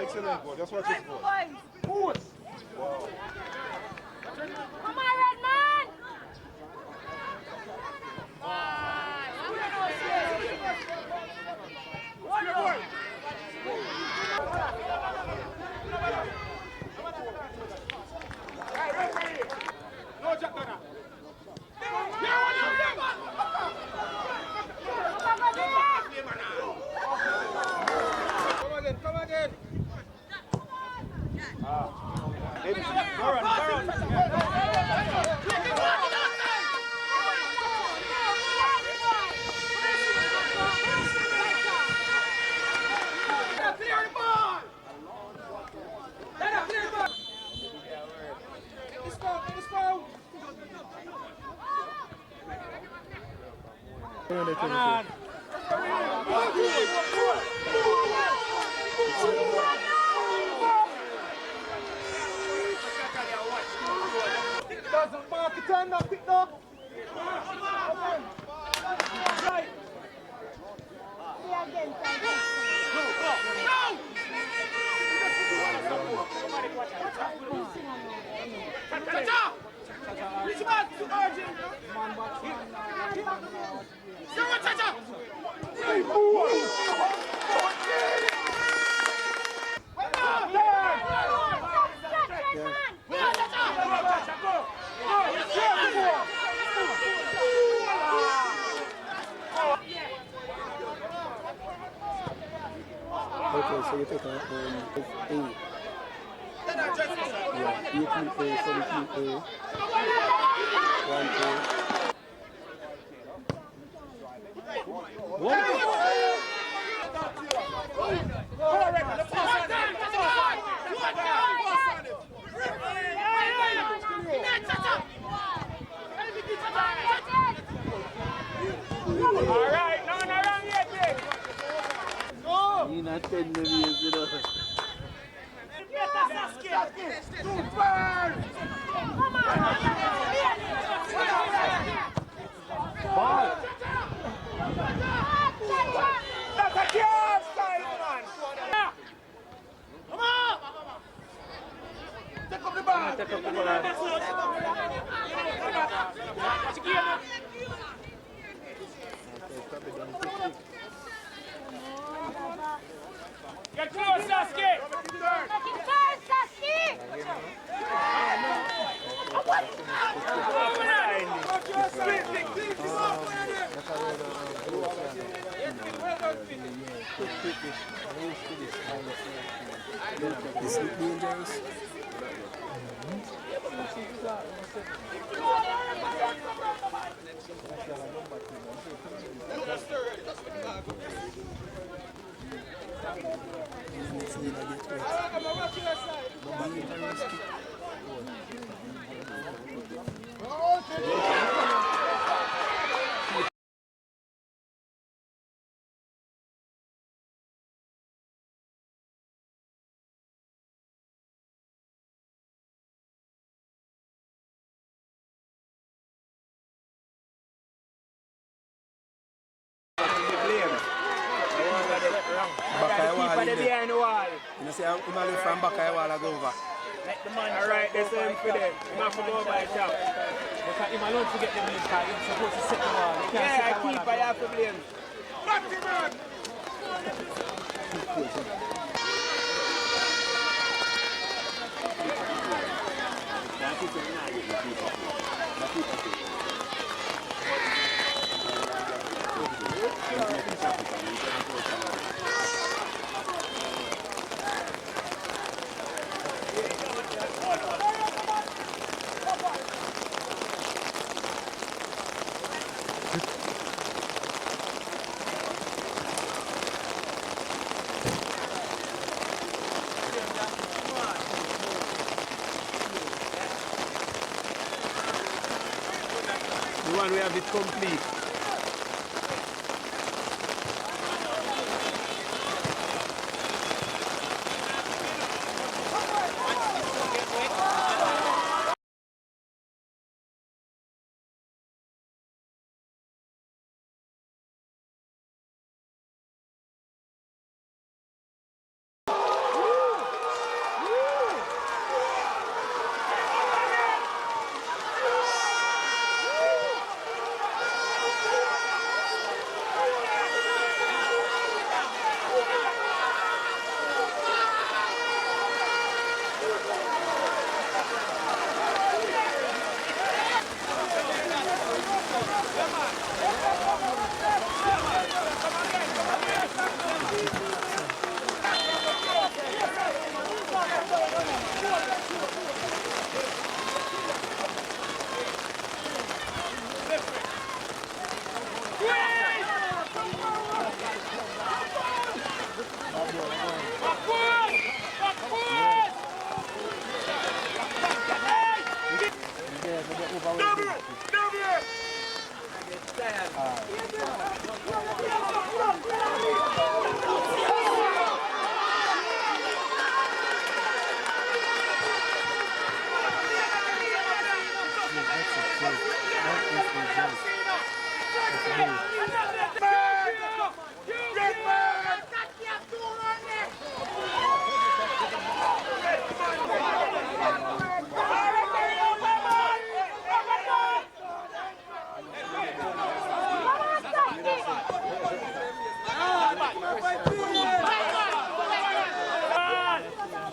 Excellent goal. Just watch it goal. Good. Wow. Come on, red man! No, Jack Donna. Come again. Come on. Doesn't mark it turn up, pick up. Right. Okay, so you take out 8. Yeah, 18A, 17A, 1A. All right, no wrong yet. No. You're not 10 years, you know. Ball. That's a car style, man. Come on. Take up the ball. Take up the ball. Get close, Sasuke. Get close, Sasuke! Is it dangerous? Next thing I get Behind the wall. You say I'm going from back I want to go over. Alright, that's him for them. You have to go by himself. Because him alone forget the minutes because he's supposed to set the wall. He can't Yeah, set I the wall keep I have to blame. Back him on! The one we have it complete.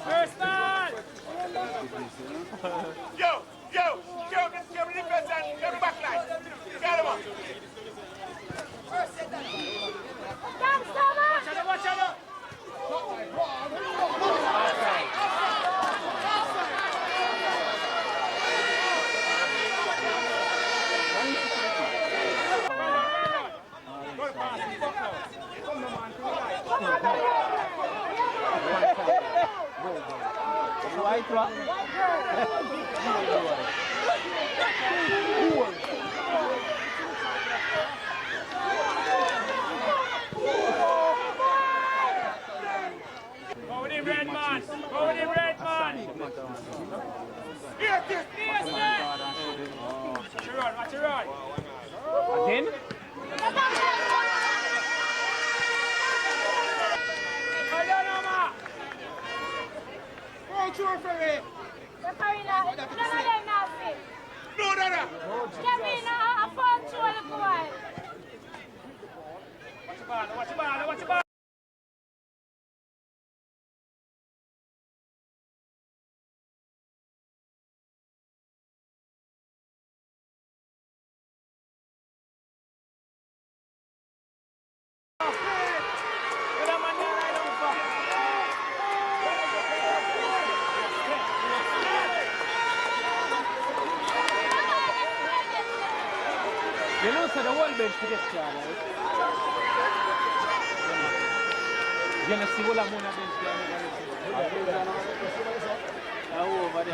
First man! Yo, get the defense and get the back line. Get him up. Watch out! White rock. Go with him, red man! Go with him, red man! Here, this. Watch your run! Again? Well done, Omar! Go through for me. None of them now fit. No, Dada. Kevin, I found you a little while. Watch your ball! You know, so the whole bench to get clear, right? You know, see what I'm on the bench there.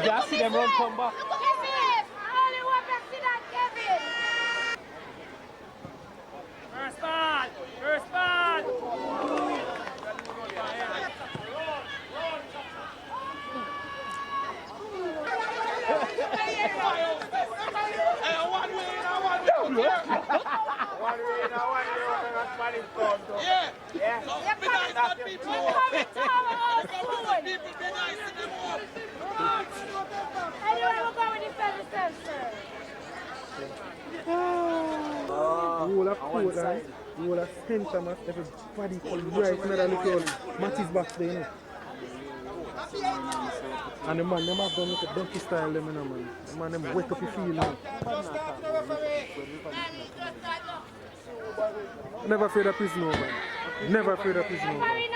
You see them run come back. Kevin, I only want to see that Kevin. First man! Yeah. Whole of Portland, whole of St. Thomas, everybody come right in the little Matty's back there, you know. And the man, them have done like a donkey style, them, you know, man. The man, them wake up your feel, you know. Never afraid of prison, no, man. Never afraid of prison, no, man.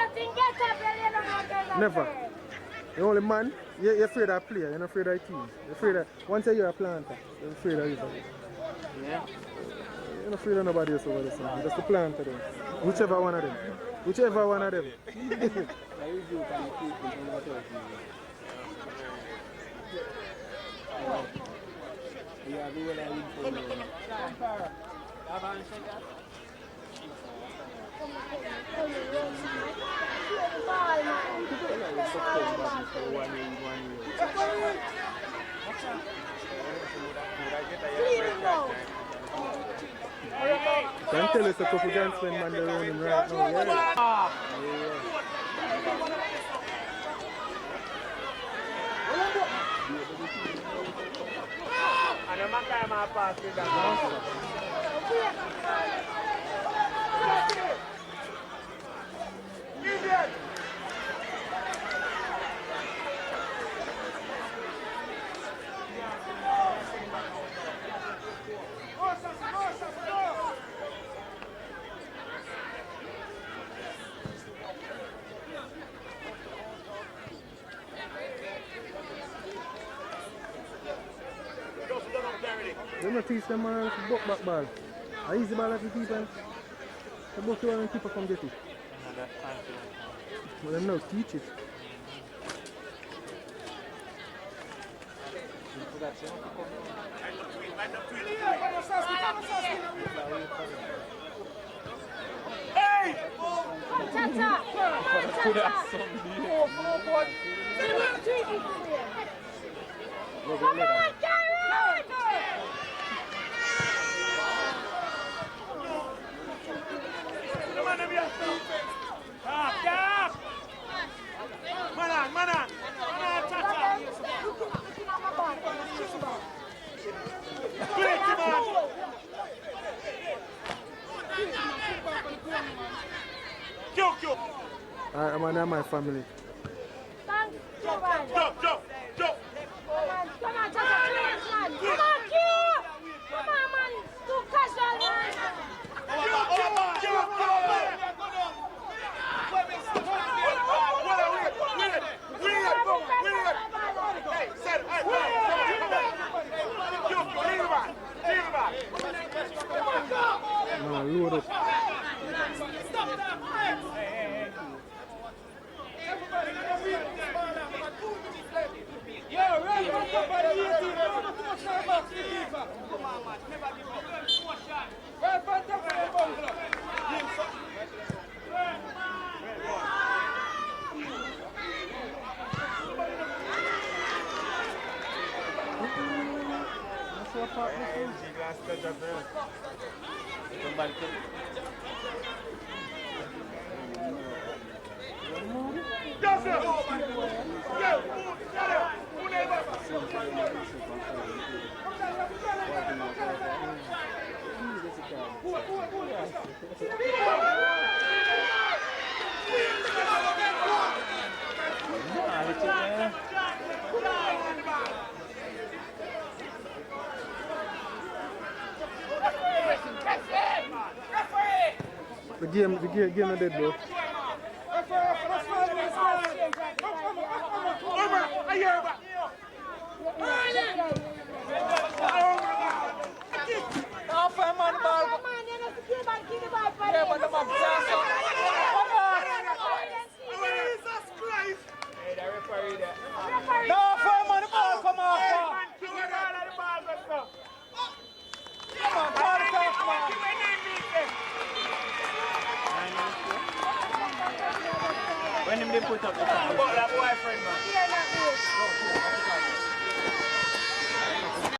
Never. The only man, you're afraid of a player, you're not afraid of a team. You're afraid of, once you're a planter, you're afraid of everybody. Yeah. You're not afraid of nobody else over there, son. Just the planter them. Whichever one of them. Whichever one of them. Can tell us a couple gunsmen man around him right now, yeah. And the man time I pass with that. They don't teach them man to buck back ball. I easy ball at the keeper. The buck you and keeper come get it. But them now teach it. Hey! Come on, Karen! man, they're my family. Thanks, Kevin. Jump, jump, jump. Come on, just a chance, man. Come on, Q. Come on, man. Too casual, man. No, load up. The game is dead, bro. When did they put up the time? About that boyfriend, man.